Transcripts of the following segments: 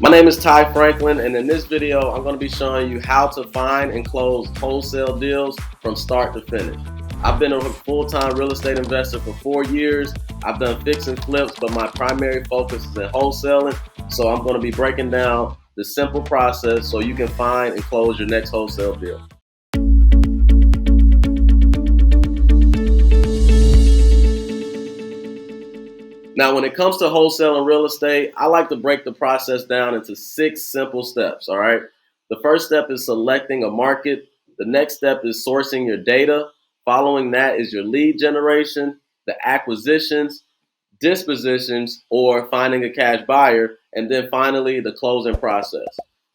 My name is Ty Franklin, and in this video, I'm going to be showing you how to find and close wholesale deals from start to finish. I've been a full-time real estate investor for 4 years. I've done fix and flips, but my primary focus is in wholesaling. So I'm going to be breaking down the simple process so you can find and close your next wholesale deal. Now, when it comes to wholesale and real estate, I like to break the process down into 6 simple steps, all right? The first step is selecting a market. The next step is sourcing your data. Following that is your lead generation, the acquisitions, dispositions, or finding a cash buyer, and then finally the closing process.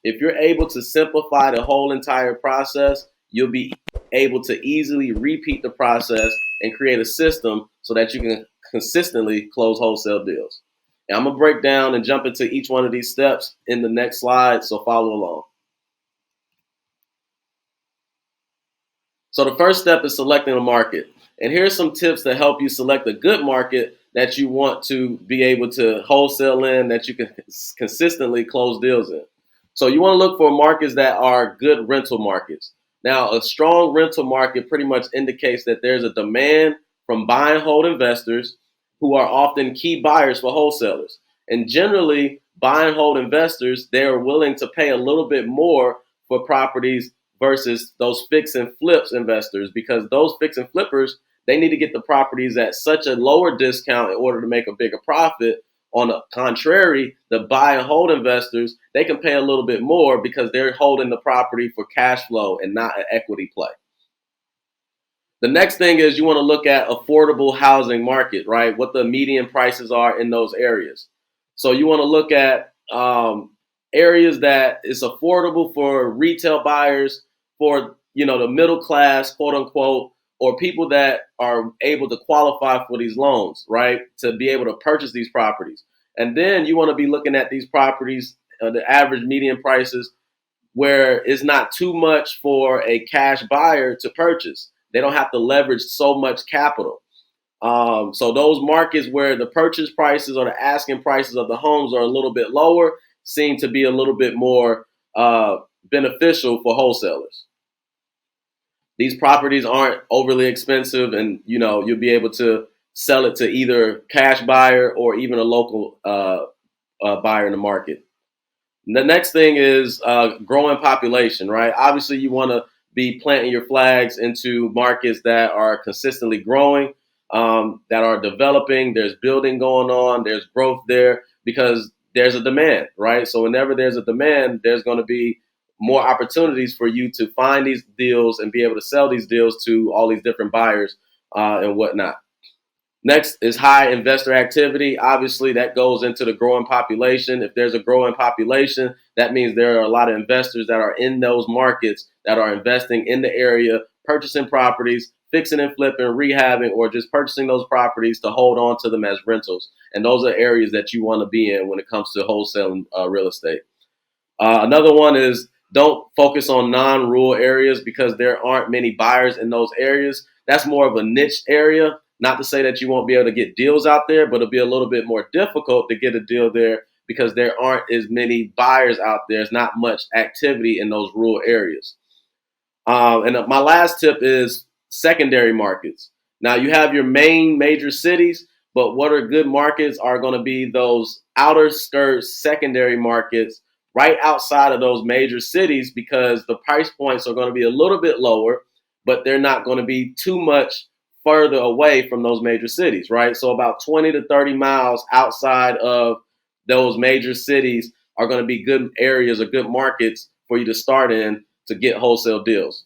If you're able to simplify the whole entire process, you'll be able to easily repeat the process and create a system so that you can consistently close wholesale deals. And I'm going to break down and jump into each one of these steps in the next slide, so follow along. So the first step is selecting a market. And here's some tips to help you select a good market that you want to be able to wholesale in, that you can consistently close deals in. So you want to look for markets that are good rental markets. Now, a strong rental market pretty much indicates that there's a demand from buy and hold investors who are often key buyers for wholesalers. And generally, buy and hold investors, they're willing to pay a little bit more for properties versus those fix and flips investors, because those fix and flippers, they need to get the properties at such a lower discount in order to make a bigger profit. On the contrary, the buy and hold investors, they can pay a little bit more because they're holding the property for cash flow and not an equity play. The next thing is you want to look at affordable housing market, right? What the median prices are in those areas. So you want to look at areas that is affordable for retail buyers, for the middle class, quote unquote, or people that are able to qualify for these loans, right? To be able to purchase these properties. And then you want to be looking at these properties, the average median prices, where it's not too much for a cash buyer to purchase. They don't have to leverage so much capital. So those markets where the purchase prices or the asking prices of the homes are a little bit lower seem to be a little bit more beneficial for wholesalers. These properties aren't overly expensive, and you'll be able to sell it to either cash buyer or even a local buyer in the market. The next thing is growing population, right? Obviously, you want to be planting your flags into markets that are consistently growing, that are developing. There's building going on. There's growth there because there's a demand, right? So whenever there's a demand, there's going to be more opportunities for you to find these deals and be able to sell these deals to all these different buyers and whatnot. Next is high investor activity. Obviously, that goes into the growing population. If there's a growing population, that means there are a lot of investors that are in those markets that are investing in the area, purchasing properties, fixing and flipping, rehabbing, or just purchasing those properties to hold on to them as rentals. And those are areas that you want to be in when it comes to wholesaling real estate. Another one is don't focus on non-rural areas because there aren't many buyers in those areas. That's more of a niche area. Not to say that you won't be able to get deals out there, but it'll be a little bit more difficult to get a deal there because there aren't as many buyers out there. There's not much activity in those rural areas. And my last tip is secondary markets. Now, you have your main major cities, but what are good markets are going to be those outer skirts secondary markets right outside of those major cities, because the price points are going to be a little bit lower, but they're not going to be too much further away from those major cities, right? So about 20 to 30 miles outside of those major cities are going to be good areas or good markets for you to start in to get wholesale deals.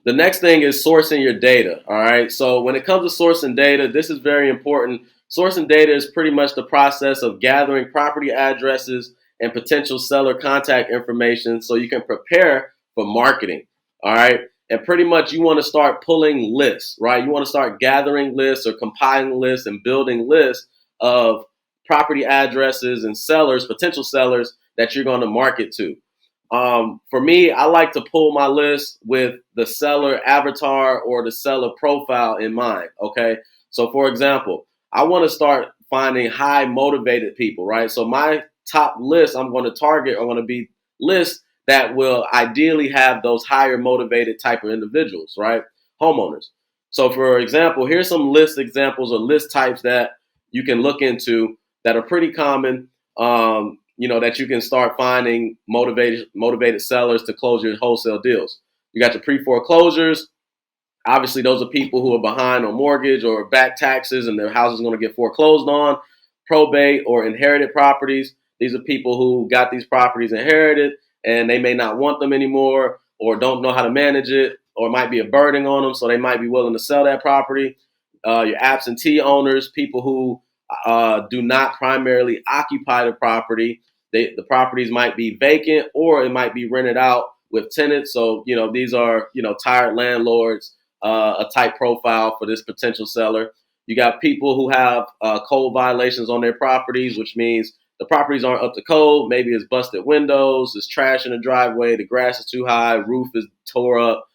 The next thing is sourcing your data, all right? So when it comes to sourcing data, this is very important. Sourcing data is pretty much the process of gathering property addresses and potential seller contact information so you can prepare for marketing, all right? And pretty much you want to start pulling lists, right? You want to start gathering lists or compiling lists and building lists of property addresses and sellers, potential sellers that you're going to market to. For me, I like to pull my list with the seller avatar or the seller profile in mind. Okay. So for example, I want to start finding high motivated people, right? So my top list I'm going to target are going to be lists that will ideally have those higher motivated type of individuals, right? Homeowners. So for example, here's some list examples or list types that you can look into that are pretty common. That you can start finding motivated sellers to close your wholesale deals. You got your pre-foreclosures. Obviously, those are people who are behind on mortgage or back taxes and their house is going to get foreclosed on. Probate or inherited properties. These are people who got these properties inherited and they may not want them anymore or don't know how to manage it or it might be a burden on them, so they might be willing to sell that property. Your absentee owners, people who do not primarily occupy the property. The properties might be vacant or it might be rented out with tenants. So, these are, tired landlords, a type profile for this potential seller. You got people who have code violations on their properties, which means the properties aren't up to code. Maybe it's busted windows, there's trash in the driveway, the grass is too high, roof is tore up,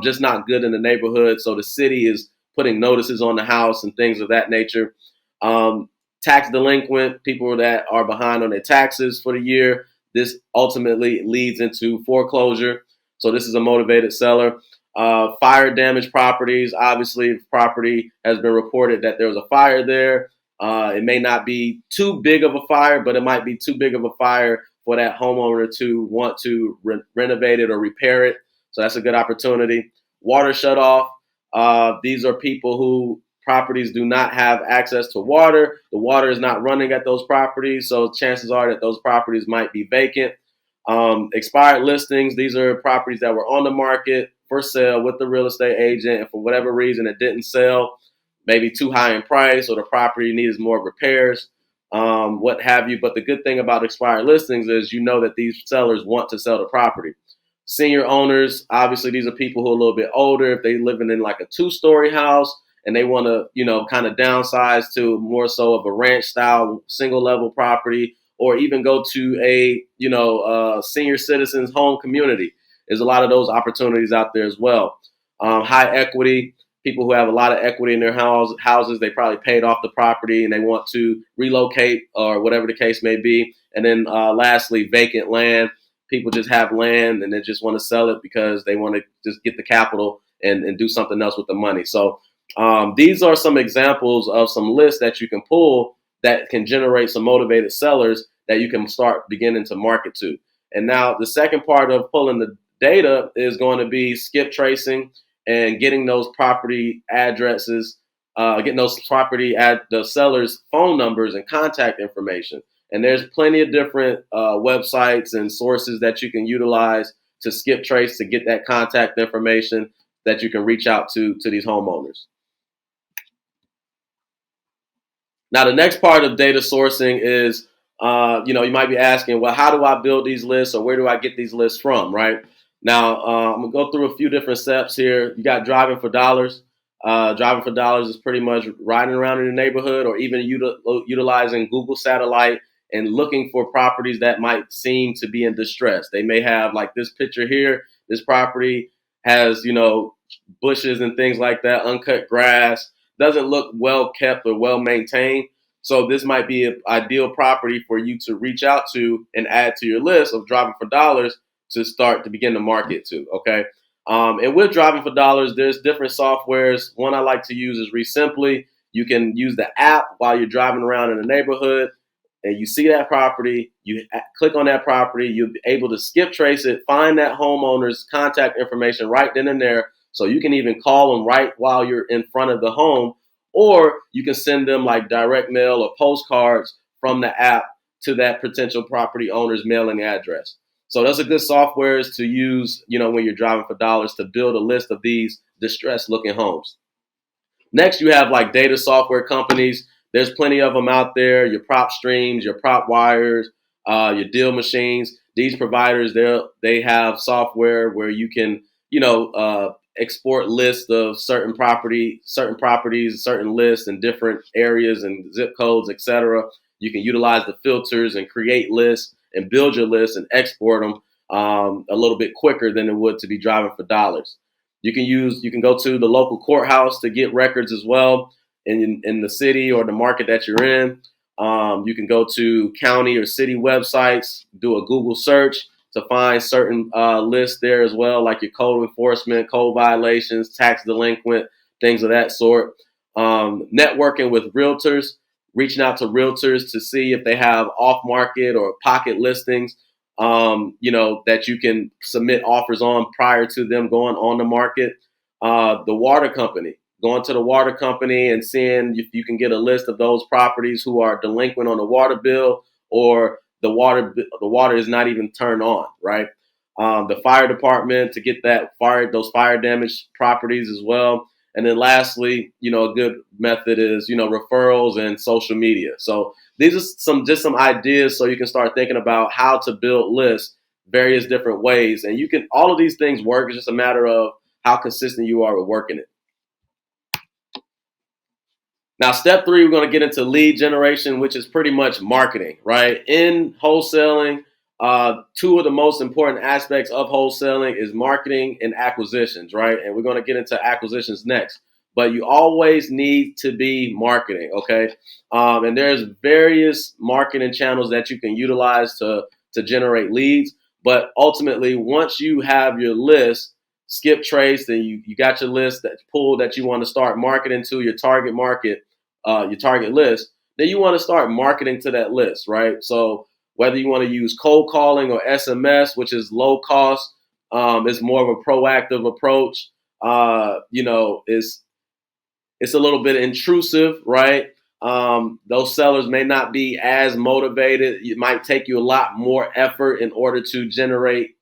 just not good in the neighborhood. So the city is putting notices on the house and things of that nature. Um, Tax delinquent, people that are behind on their taxes for the year. This ultimately leads into foreclosure. So this is a motivated seller. Fire damaged properties. Obviously, if property has been reported that there was a fire there. It may not be too big of a fire, but it might be too big of a fire for that homeowner to want to renovate it or repair it. So that's a good opportunity. Water shut off. These are people who properties do not have access to water. The water is not running at those properties, so chances are that those properties might be vacant. Expired listings. These are properties that were on the market for sale with the real estate agent, and for whatever reason it didn't sell, maybe too high in price, or the property needs more repairs, what have you. But the good thing about expired listings is that these sellers want to sell the property. Senior owners, obviously, these are people who are a little bit older. If they're living in like a two-story house and they want to, kind of downsize to more so of a ranch style single level property, or even go to a, senior citizens home community. There's a lot of those opportunities out there as well. High equity, people who have a lot of equity in their houses, they probably paid off the property and they want to relocate or whatever the case may be. And then lastly, vacant land. People just have land and they just want to sell it because they want to just get the capital and do something else with the money. So these are some examples of some lists that you can pull that can generate some motivated sellers that you can start beginning to market to. And now the second part of pulling the data is going to be skip tracing and getting those property addresses, getting those property at the sellers' phone numbers and contact information. And there's plenty of different websites and sources that you can utilize to skip trace to get that contact information that you can reach out to these homeowners. Now, the next part of data sourcing is, you might be asking, well, how do I build these lists or where do I get these lists from, right? Now, I'm going to go through a few different steps here. You got driving for dollars. Driving for dollars is pretty much riding around in the neighborhood or even utilizing Google Satellite and looking for properties that might seem to be in distress. They may have, like this picture here, this property has, bushes and things like that, uncut grass, doesn't look well kept or well maintained. So this might be an ideal property for you to reach out to and add to your list of driving for dollars to start to begin to market to. Okay. And with driving for dollars, there's different softwares. One I like to use is REsimpli. You can use the app while you're driving around in the neighborhood and you see that property, you click on that property, you'll be able to skip trace it, find that homeowner's contact information right then and there. So you can even call them right while you're in front of the home, or you can send them like direct mail or postcards from the app to that potential property owner's mailing address. So that's a good software to use, when you're driving for dollars to build a list of these distressed looking homes. Next, you have like data software companies. There's plenty of them out there. Your prop streams, your prop wires, your deal machines. These providers, they have software where you can, export lists of certain properties, certain lists in different areas and zip codes, etc. You can utilize the filters and create lists and build your lists and export them a little bit quicker than it would to be driving for dollars. You can go to the local courthouse to get records as well. in the city or the market that you're in. You can go to county or city websites, do a Google search to find certain lists there as well, like your code enforcement, code violations, tax delinquent, things of that sort. Networking with realtors, reaching out to realtors to see if they have off market or pocket listings, that you can submit offers on prior to them going on the market. The water company, going to the water company and seeing if you can get a list of those properties who are delinquent on the water bill, or the water is not even turned on, right? The fire department to get those fire damaged properties as well. And then lastly, a good method is, referrals and social media. So these are some ideas so you can start thinking about how to build lists various different ways. And all of these things work. It's just a matter of how consistent you are with working it. Now, step three, we're going to get into lead generation, which is pretty much marketing, right? In wholesaling, two of the most important aspects of wholesaling is marketing and acquisitions, right? And we're going to get into acquisitions next. But you always need to be marketing, okay? And there's various marketing channels that you can utilize to generate leads. But ultimately, once you have your list skip traced and you got your list that's pulled that you want to start marketing to your target market, your target list, then you want to start marketing to that list, right? So whether you want to use cold calling or SMS, which is low cost, it's more of a proactive approach. It's a little bit intrusive, right? Those sellers may not be as motivated. It might take you a lot more effort in order to generate,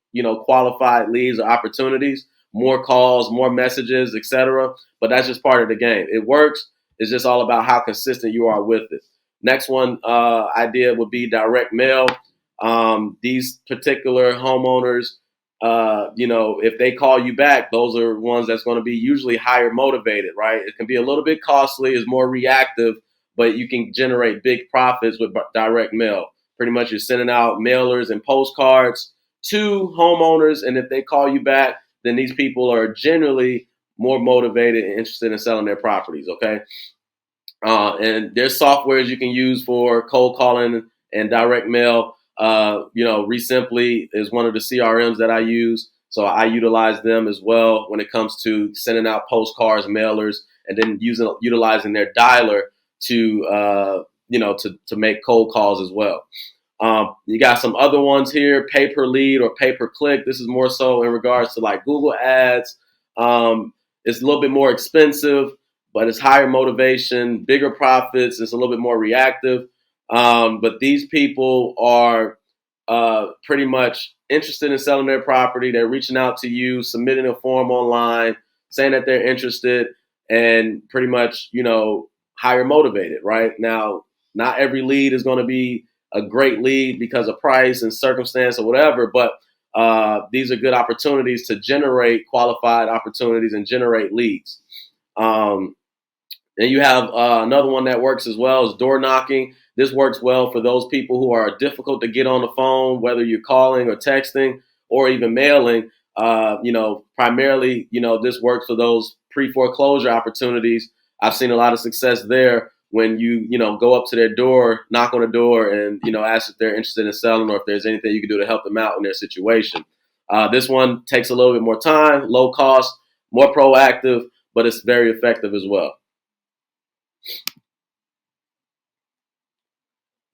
qualified leads or opportunities, more calls, more messages, etc. But that's just part of the game. It works. It's just all about how consistent you are with it. Next one idea would be direct mail. These particular homeowners, if they call you back, those are ones that's going to be usually higher motivated, right? It can be a little bit costly, it's more reactive, but you can generate big profits with direct mail. Pretty much you're sending out mailers and postcards to homeowners, and if they call you back, then these people are generally more motivated and interested in selling their properties, okay? And there's softwares you can use for cold calling and direct mail. REsimpli is one of the CRMs that I use. So I utilize them as well when it comes to sending out postcards, mailers, and then utilizing their dialer to make cold calls as well. You got some other ones here, pay per lead or pay per click. This is more so in regards to like Google ads. It's a little bit more expensive, but it's higher motivation, bigger profits. It's a little bit more reactive. But these people are pretty much interested in selling their property. They're reaching out to you, submitting a form online, saying that they're interested, and pretty much, higher motivated, right? Now, not every lead is going to be a great lead because of price and circumstance or whatever, but these are good opportunities to generate qualified opportunities and generate leads. And you have another one that works as well is door knocking. This works well for those people who are difficult to get on the phone, whether you're calling or texting or even mailing. Primarily, this works for those pre-foreclosure opportunities. I've seen a lot of success there when you go up to their door, knock on the door, and ask if they're interested in selling or if there's anything you can do to help them out in their situation. This one takes a little bit more time, low cost, more proactive, but it's very effective as well.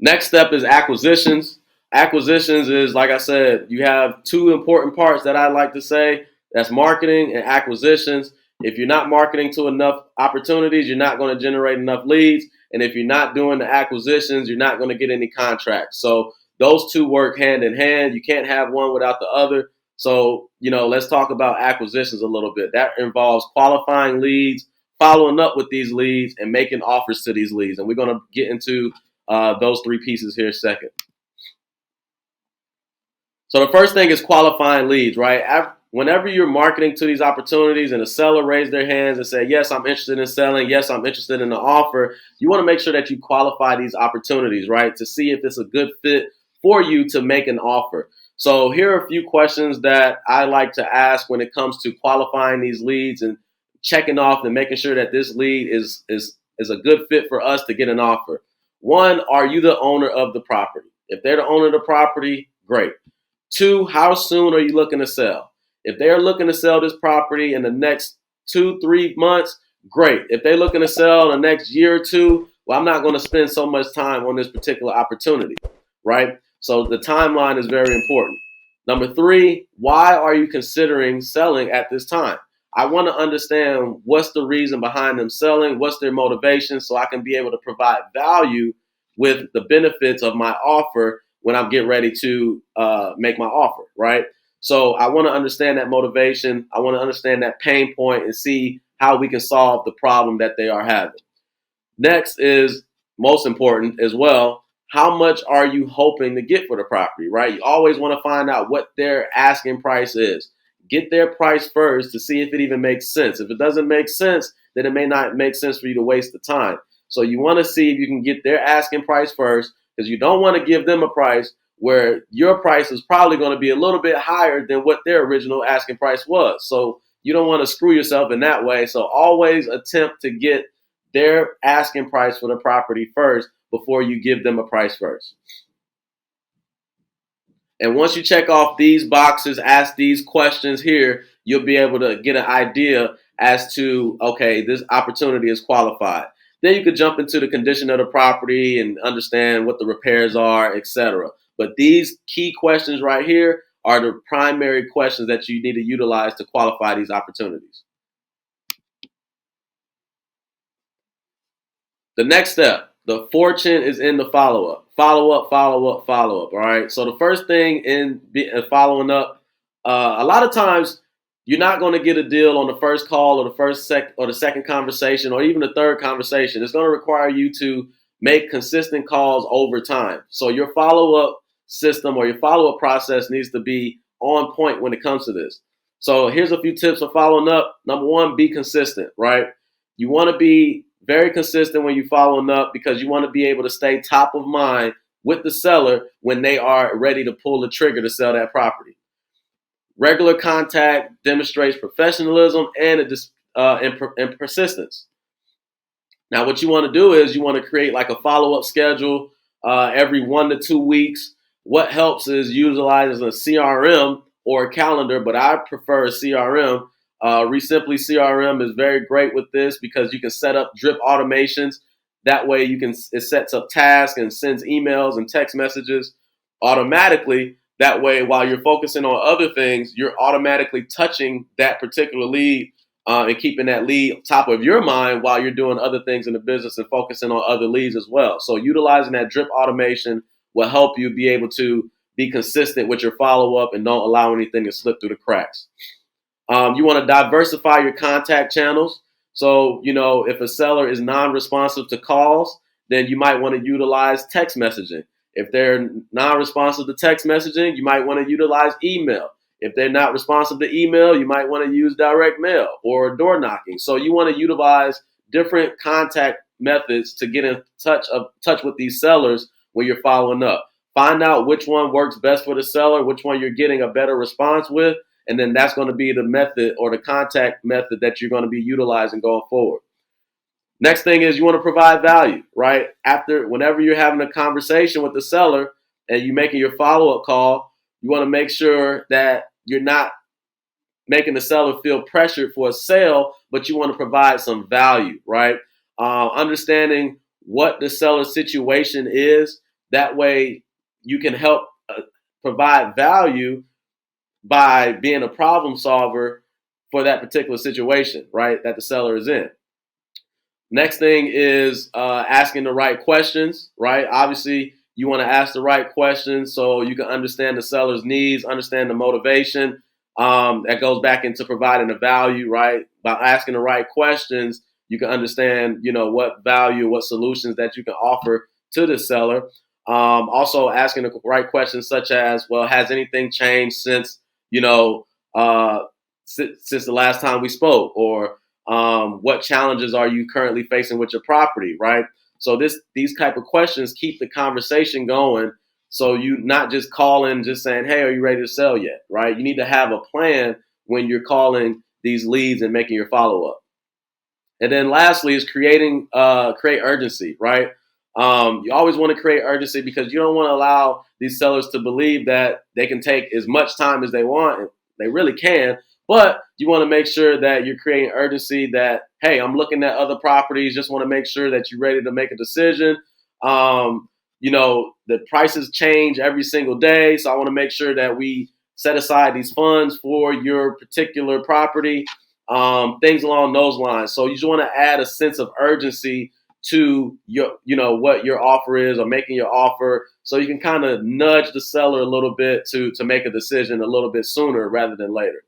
Next step is acquisitions. Acquisitions is, like I said, you have two important parts that I like to say. That's marketing and acquisitions. If you're not marketing to enough opportunities, you're not going to generate enough leads. And if you're not doing the acquisitions, you're not going to get any contracts. So those two work hand in hand. You can't have one without the other. So, let's talk about acquisitions a little bit. That involves qualifying leads, following up with these leads, and making offers to these leads. And we're going to get into those three pieces here second. So the first thing is qualifying leads, right? Whenever you're marketing to these opportunities and a seller raises their hands and say, yes, I'm interested in selling. Yes, I'm interested in the offer. You want to make sure that you qualify these opportunities, right? To see if it's a good fit for you to make an offer. So here are a few questions that I like to ask when it comes to qualifying these leads and checking off and making sure that this lead is is a good fit for us to get an offer. One, are you the owner of the property? If they're the owner of the property, great. Two, how soon are you looking to sell? If they're looking to sell this property in the next 2-3 months, great. If they're looking to sell in the next year or two, well, I'm not going to spend so much time on this particular opportunity, right? So the timeline is very important. Number three, why are you considering selling at this time? I want to understand what's the reason behind them selling, what's their motivation, so I can be able to provide value with the benefits of my offer when I'm getting ready to make my offer, right? So I want to understand that motivation. I want to understand that pain point and see how we can solve the problem that they are having. Next is most important as well. How much are you hoping to get for the property, right? You always want to find out what their asking price is. Get their price first to see if it even makes sense. If it doesn't make sense, then it may not make sense for you to waste the time. So you want to see if you can get their asking price first, because you don't want to give them a price where your price is probably going to be a little bit higher than what their original asking price was. So you don't want to screw yourself in that way. So always attempt to get their asking price for the property first before you give them a price first. And once you check off these boxes, ask these questions here, you'll be able to get an idea as to, okay, this opportunity is qualified. Then you could jump into the condition of the property and understand what the repairs are, etc. But these key questions right here are the primary questions that you need to utilize to qualify these opportunities. The next step, the fortune is in the follow up. Follow up, follow up, follow up. All right. So the first thing in following up, a lot of times you're not going to get a deal on the first call or the second conversation or even the third conversation. It's going to require you to make consistent calls over time. So your follow up system or your follow up process needs to be on point when it comes to this. So here's a few tips for following up. Number one, be consistent, right? You want to be very consistent when you're following up because you want to be able to stay top of mind with the seller when they are ready to pull the trigger to sell that property. Regular contact demonstrates professionalism and persistence. Now, what you want to do is you want to create like a follow-up schedule every 1 to 2 weeks. What helps is utilizing a CRM or a calendar, but I prefer a CRM. REsimpli CRM is very great with this because you can set up drip automations. That way it sets up tasks and sends emails and text messages automatically. That way, while you're focusing on other things, you're automatically touching that particular lead and keeping that lead top of your mind while you're doing other things in the business and focusing on other leads as well. So utilizing that drip automation will help you be able to be consistent with your follow-up and don't allow anything to slip through the cracks. You want to diversify your contact channels. So, if a seller is non-responsive to calls, then you might want to utilize text messaging. If they're non-responsive to text messaging, you might want to utilize email. If they're not responsive to email, you might want to use direct mail or door knocking. So you want to utilize different contact methods to get in touch with these sellers when you're following up. Find out which one works best for the seller, which one you're getting a better response with, and then that's going to be the method or the contact method that you're going to be utilizing going forward. Next thing is you want to provide value, right? Whenever you're having a conversation with the seller and you're making your follow-up call, you want to make sure that you're not making the seller feel pressured for a sale, but you want to provide some value, right? Understanding what the seller's situation is. That way you can help provide value by being a problem solver for that particular situation, right, that the seller is in. Next thing is asking the right questions, right? Obviously, you want to ask the right questions so you can understand the seller's needs, understand the motivation. That goes back into providing the value, right? By asking the right questions, you can understand, what value, what solutions that you can offer to the seller. Also asking the right questions such as, well, has anything changed since, since the last time we spoke? Or what challenges are you currently facing with your property, right? So these type of questions keep the conversation going. So you not just calling, just saying, hey, are you ready to sell yet, right? You need to have a plan when you're calling these leads and making your follow-up. And then lastly is create urgency, right? You always want to create urgency because you don't want to allow these sellers to believe that they can take as much time as they want. And they really can, but you want to make sure that you're creating urgency that, hey, I'm looking at other properties, just want to make sure that you're ready to make a decision. The prices change every single day. So I want to make sure that we set aside these funds for your particular property, things along those lines. So you just want to add a sense of urgency to what your offer is or making your offer, so you can kind of nudge the seller a little bit to make a decision a little bit sooner rather than later.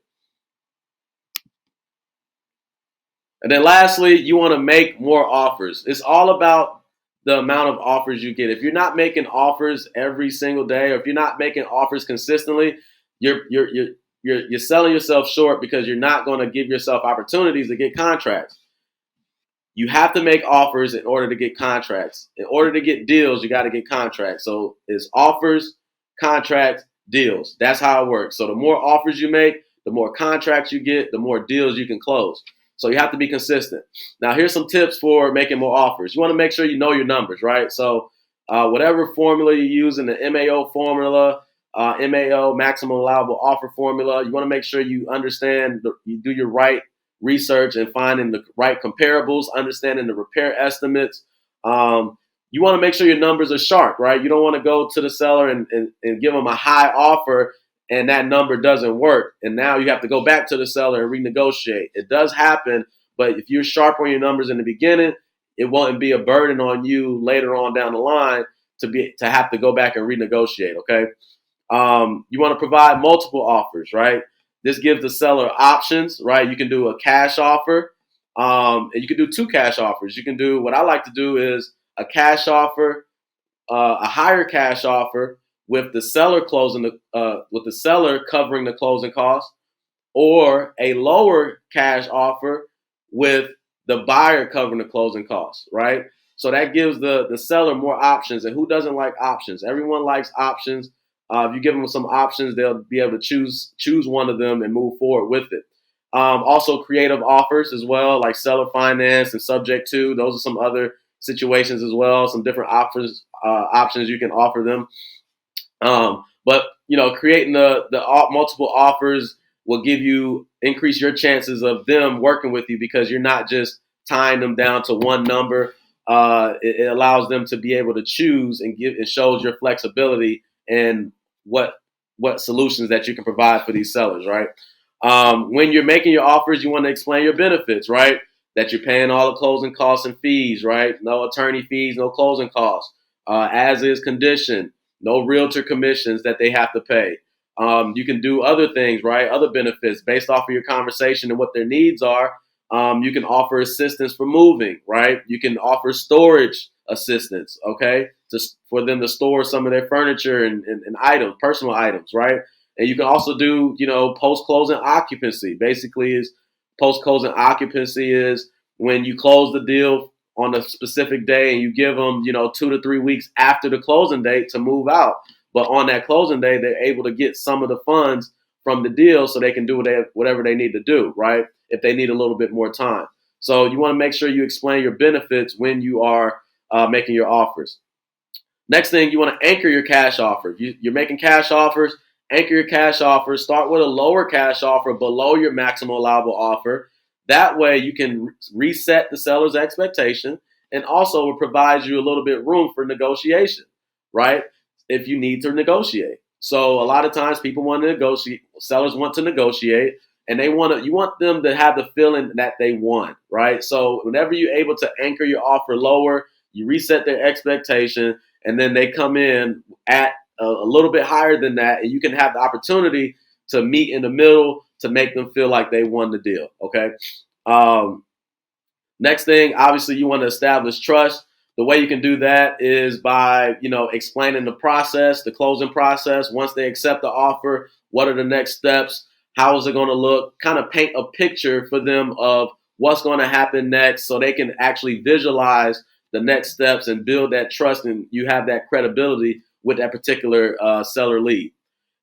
And then lastly, you want to make more offers. It's all about the amount of offers you get. If you're not making offers every single day, or if you're not making offers consistently, you're selling yourself short because you're not going to give yourself opportunities to get contracts. You have to make offers in order to get contracts. In order to get deals, you got to get contracts. So it's offers, contracts, deals. That's how it works. So the more offers you make, the more contracts you get, the more deals you can close. So you have to be consistent. Now, here's some tips for making more offers. You want to make sure you know your numbers, right? So whatever formula you use in the MAO formula, MAO, maximum allowable offer formula, you want to make sure you understand, you do your right research and finding the right comparables, understanding the repair estimates. You want to make sure your numbers are sharp, right? You don't want to go to the seller and give them a high offer and that number doesn't work. And now you have to go back to the seller and renegotiate. It does happen, but if you're sharp on your numbers in the beginning, it won't be a burden on you later on down the line to have to go back and renegotiate, okay? You want to provide multiple offers, right? This gives the seller options, right? You can do a cash offer, and you can do two cash offers. You can do what I like to do is a cash offer, a higher cash offer with the seller with the seller covering the closing costs, or a lower cash offer with the buyer covering the closing costs, right? So that gives the seller more options. And who doesn't like options? Everyone likes options. If you give them some options, they'll be able to choose one of them and move forward with it. Also, creative offers as well, like seller finance and subject to. Those are some other situations as well. Some different options you can offer them. But creating the multiple offers will increase your chances of them working with you because you're not just tying them down to one number. It allows them to be able to choose and it shows your flexibility and what solutions that you can provide for these sellers, right? When you're making your offers, you want to explain your benefits, right? That you're paying all the closing costs and fees, right? No attorney fees, no closing costs, as is condition, no realtor commissions that they have to pay. You can do other things, right? Other benefits based off of your conversation and what their needs are. You can offer assistance for moving, right? You can offer storage assistance, okay, for them to store some of their furniture and items, personal items, right? And you can also do, post-closing occupancy. Basically, is post-closing occupancy is when you close the deal on a specific day and you give them, 2 to 3 weeks after the closing date to move out. But on that closing day, they're able to get some of the funds from the deal so they can do whatever they need to do, right? If they need a little bit more time. So you want to make sure you explain your benefits when you are making your offers. Next thing, you want to anchor your cash offer. You're making cash offers, anchor your cash offer. Start with a lower cash offer below your maximum allowable offer. That way you can reset the seller's expectation, and also it provides you a little bit room for negotiation, right? If you need to negotiate. So a lot of times people want to negotiate, sellers want to negotiate, and you want them to have the feeling that they won, right? So whenever you're able to anchor your offer lower, you reset their expectation, and then they come in at a little bit higher than that, and you can have the opportunity to meet in the middle to make them feel like they won the deal. Okay. Um, Next thing, obviously, you want to establish trust. The way you can do that is by, explaining the process, the closing process. Once they accept the offer, what are the next steps? How is it going to look? Kind of paint a picture for them of what's going to happen next so they can actually visualize the next steps and build that trust, and you have that credibility with that particular seller lead.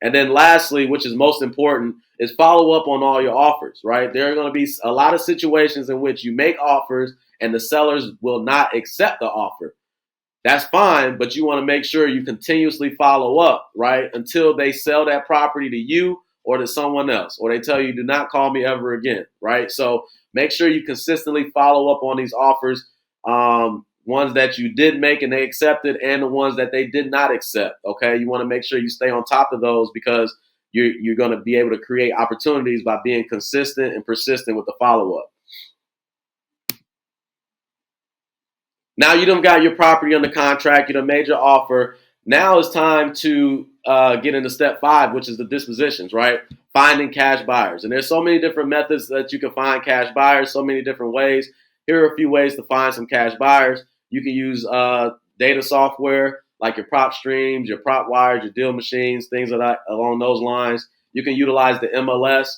And then lastly, which is most important, is follow up on all your offers, right? There are going to be a lot of situations in which you make offers and the sellers will not accept the offer. That's fine, but you want to make sure you continuously follow up, right? Until they sell that property to you or to someone else, or they tell you, do not call me ever again, right? So make sure you consistently follow up on these offers, ones that you did make and they accepted, and the ones that they did not accept, okay? You want to make sure you stay on top of those because you're going to be able to create opportunities by being consistent and persistent with the follow-up. Now you done got your property under contract, you done made your offer. Now it's time to get into step 5, which is the dispositions, right? Finding cash buyers. And there's so many different methods that you can find cash buyers, so many different ways. Here are a few ways to find some cash buyers. You can use data software like your prop streams, your prop wires, your deal machines, things along those lines. You can utilize the MLS,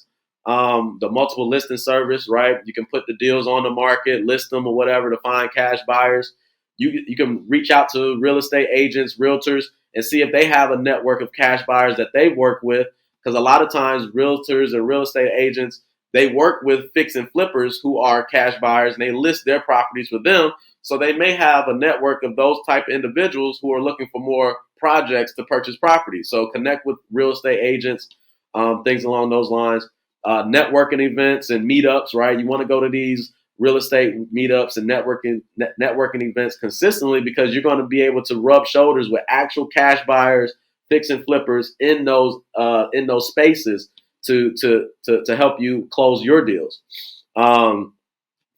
the multiple listing service, right? You can put the deals on the market, list them or whatever to find cash buyers. You can reach out to real estate agents, realtors, and see if they have a network of cash buyers that they work with. Because a lot of times realtors and real estate agents, they work with fix and flippers who are cash buyers and they list their properties for them. So they may have a network of those type of individuals who are looking for more projects to purchase property. So connect with real estate agents, things along those lines. Networking events and meetups, right? You want to go to these real estate meetups and networking events consistently because you're going to be able to rub shoulders with actual cash buyers, fix and flippers in those spaces to help you close your deals.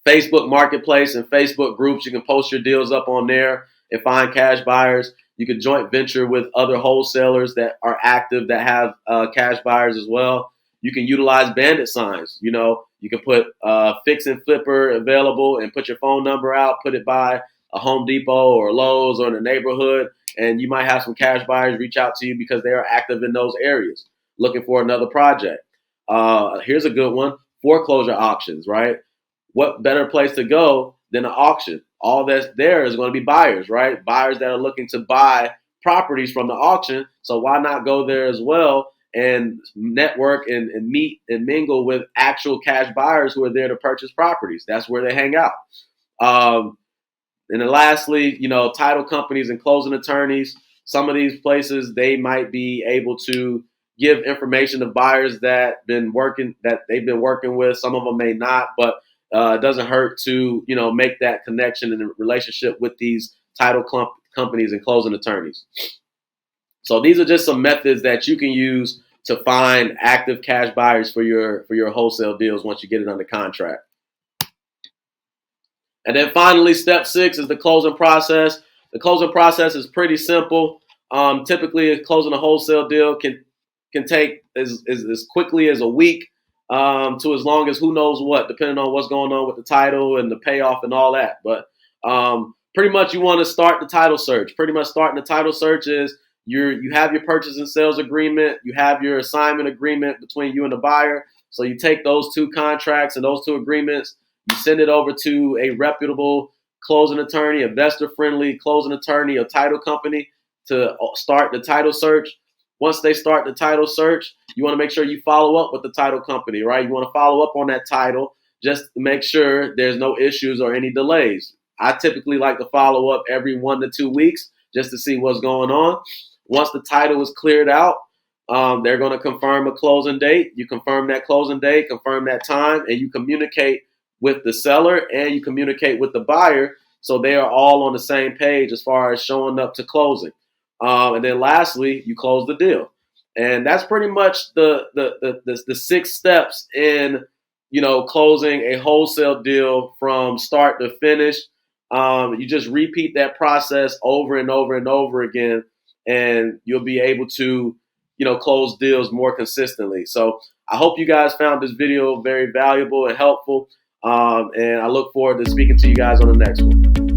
Facebook Marketplace and Facebook groups, you can post your deals up on there and find cash buyers. You can joint venture with other wholesalers that are active that have cash buyers as well. You can utilize bandit signs. You know, you can put fix and flipper available and put your phone number out, put it by a Home Depot or Lowe's or in the neighborhood, and you might have some cash buyers reach out to you because they are active in those areas looking for another project. Here's a good one, foreclosure auctions, right? What better place to go than an auction? All that's there is going to be buyers, right? Buyers that are looking to buy properties from the auction. So why not go there as well and network and meet and mingle with actual cash buyers who are there to purchase properties? That's where they hang out. And then lastly, you know, title companies and closing attorneys. Some of these places, they might be able to give information to buyers that they've been working with. Some of them may not, but it doesn't hurt to, you know, make that connection and relationship with these title companies and closing attorneys. So these are just some methods that you can use to find active cash buyers for your wholesale deals once you get it under contract. And then finally, step 6 is the closing process. The closing process is pretty simple. Typically, closing a wholesale deal can take as quickly as a week to as long as who knows what, depending on what's going on with the title and the payoff and all that. But pretty much you want to start the title search. Pretty much starting the title search is you have your purchase and sales agreement. You have your assignment agreement between you and the buyer. So you take those 2 contracts and those 2 agreements, you send it over to a reputable closing attorney, investor-friendly closing attorney, or title company to start the title search. Once they start the title search, you want to make sure you follow up with the title company, right? You want to follow up on that title just to make sure there's no issues or any delays. I typically like to follow up every 1 to 2 weeks just to see what's going on. Once the title is cleared out, they're going to confirm a closing date. You confirm that closing date, confirm that time, and you communicate with the seller and you communicate with the buyer so they are all on the same page as far as showing up to closing. And then lastly, you close the deal. And that's pretty much the 6 steps in, you know, closing a wholesale deal from start to finish. You just repeat that process over and over and over again, and you'll be able to, you know, close deals more consistently. So I hope you guys found this video very valuable and helpful. And I look forward to speaking to you guys on the next one.